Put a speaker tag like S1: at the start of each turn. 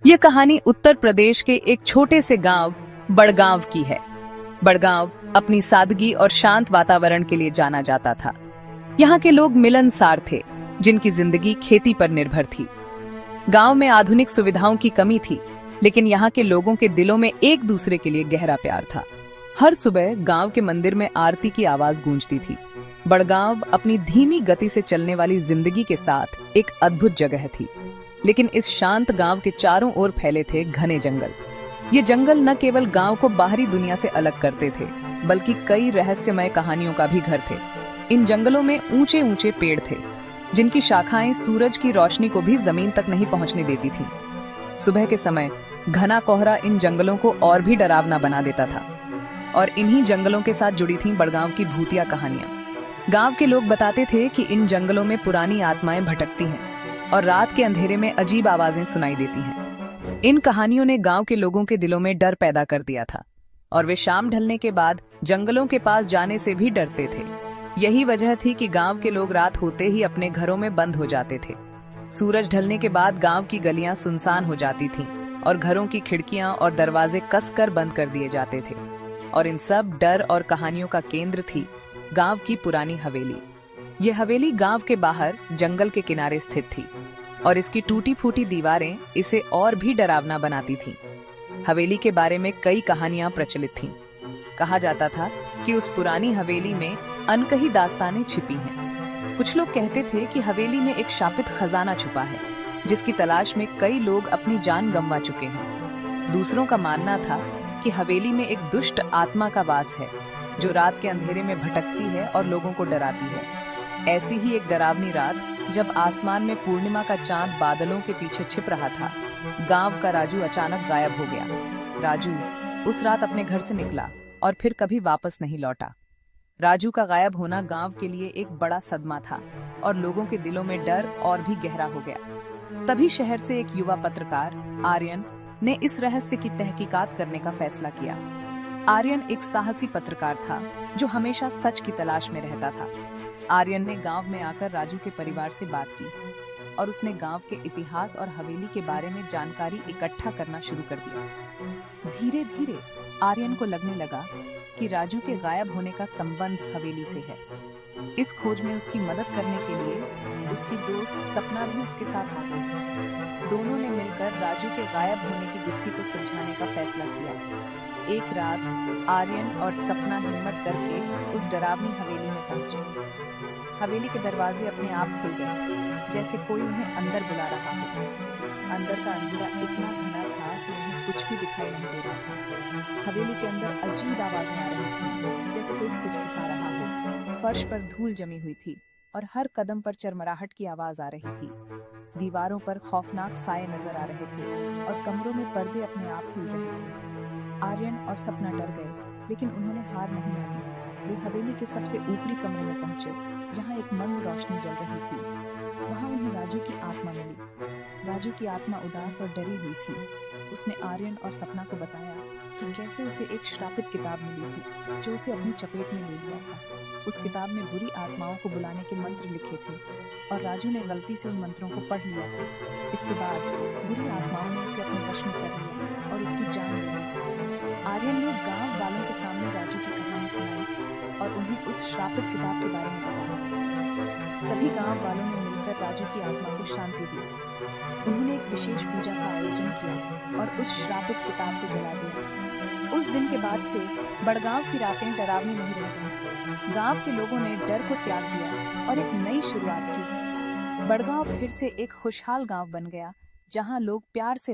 S1: ये कहानी उत्तर प्रदेश के एक छोटे से गांव बड़गांव की है। बड़गांव अपनी सादगी और शांत वातावरण के लिए जाना जाता था। यहाँ के लोग मिलनसार थे, जिनकी जिंदगी खेती पर निर्भर थी। गांव में आधुनिक सुविधाओं की कमी थी, लेकिन यहाँ के लोगों के दिलों में एक दूसरे के लिए गहरा प्यार था। हर सुबह गांव के मंदिर में आरती की आवाज गूंजती थी। बड़गांव अपनी धीमी गति से चलने वाली जिंदगी के साथ एक अद्भुत जगह थी, लेकिन इस शांत गांव के चारों ओर फैले थे घने जंगल। ये जंगल न केवल गांव को बाहरी दुनिया से अलग करते थे, बल्कि कई रहस्यमय कहानियों का भी घर थे। इन जंगलों में ऊंचे ऊंचे पेड़ थे, जिनकी शाखाएं सूरज की रोशनी को भी जमीन तक नहीं पहुंचने देती थीं। सुबह के समय घना कोहरा इन जंगलों को और भी डरावना बना देता था, और इन्हीं जंगलों के साथ जुड़ी थीं बड़गांव की भूतिया कहानियां। गांव के लोग बताते थे कि इन जंगलों में पुरानी आत्माएं भटकती हैं और रात के अंधेरे में अजीब आवाजें सुनाई देती हैं। इन कहानियों ने गांव के लोगों के दिलों में डर पैदा कर दिया था, और वे शाम ढलने के बाद जंगलों के पास जाने से भी डरते थे। यही वजह थी कि गांव के लोग रात होते ही अपने घरों में बंद हो जाते थे। सूरज ढलने के बाद गांव की गलियां सुनसान हो जाती थीं, और घरों की खिड़कियां और दरवाजे कसकर बंद कर दिए जाते थे। और इन सब डर और कहानियों का केंद्र थी गांव की पुरानी हवेली। ये हवेली गांव के बाहर जंगल के किनारे स्थित थी, और इसकी टूटी फूटी दीवारें इसे और भी डरावना बनाती थीं। हवेली के बारे में कई कहानियां प्रचलित थीं। कहा जाता था कि उस पुरानी हवेली में अनकही दास्तानें छिपी हैं। कुछ लोग कहते थे कि हवेली में एक शापित खजाना छुपा है, जिसकी तलाश में कई लोग अपनी जान गंवा चुके हैं। दूसरों का मानना था कि हवेली में एक दुष्ट आत्मा का वास है, जो रात के अंधेरे में भटकती है और लोगों को डराती है। ऐसी ही एक डरावनी रात, जब आसमान में पूर्णिमा का चांद बादलों के पीछे छिप रहा था, गांव का राजू अचानक गायब हो गया। राजू उस रात अपने घर से निकला और फिर कभी वापस नहीं लौटा। राजू का गायब होना गांव के लिए एक बड़ा सदमा था, और लोगों के दिलों में डर और भी गहरा हो गया। तभी शहर से एक युवा पत्रकार आर्यन ने इस रहस्य की तहकीकात करने का फैसला किया। आर्यन एक साहसी पत्रकार था, जो हमेशा सच की तलाश में रहता था। आर्यन ने गांव में आकर राजू के परिवार से बात की, और उसने गांव के इतिहास और हवेली के बारे में जानकारी इकट्ठा करना शुरू कर दिया। धीरे धीरे आर्यन को लगने लगा कि राजू के गायब होने का संबंध हवेली से है। इस खोज में उसकी मदद करने के लिए उसकी दोस्त सपना भी उसके साथ आ गई। दोनों ने मिलकर राजू के गायब होने की गुत्थी को सुलझाने का फैसला किया। एक रात आर्यन और सपना हिम्मत करके उस डरावनी हवेली में पहुंचे। हवेली के दरवाजे अपने आप खुल गए, जैसे कोई उन्हें अंदर बुला रहा हो। अंदर का अंधेरा इतना घना था कि उन्हें कुछ भी दिखाई नहीं दे रहा था। हवेली के अंदर अजीब आवाजें आ रही थीं, जैसे कोई फुसफुसा रहा हो। फर्श पर धूल जमी हुई थी, और हर कदम पर चरमराहट की आवाज आ रही थी। दीवारों पर खौफनाक साए नजर आ रहे थे, और कमरों में पर्दे अपने आप हिल रहे थे। आर्यन और सपना डर गए, लेकिन उन्होंने हार नहीं मानी। वे हवेली के सबसे ऊपरी कमरे में पहुंचे, जहां एक मंद रोशनी जल रही थी। वहां उन्हें राजू की आत्मा मिली। राजू की आत्मा उदास और डरी हुई थी। उसने आर्यन और सपना को बताया कि कैसे उसे एक श्रापित किताब मिली थी, जो उसे अपनी चपेट में ले लिया था। उस किताब में बुरी आत्माओं को बुलाने के मंत्र लिखे थे, और राजू ने गलती से उन मंत्रों को पढ़ लिया था। इसके बाद बुरी आत्माओं ने उसे अपने वश में कर लिया और उसकी जान ले ली। आर्यन ने गांव वालों के सामने राजू की कहानी सुनाई, और उन्हें उस श्रापित किताब के बारे में बताया। सभी गांव वालों ने मिलकर राजू की आत्मा को शांति दी। उन्होंने एक विशेष पूजा का आयोजन किया और उस श्रापित किताब को जला दिया। उस दिन के बाद से बड़गांव की रातें डरावनी नहीं रही। गांव के लोगों ने डर को त्याग दिया और एक नई शुरुआत की। बड़गांव फिर से एक खुशहाल गांव बन गया, जहां लोग प्यार से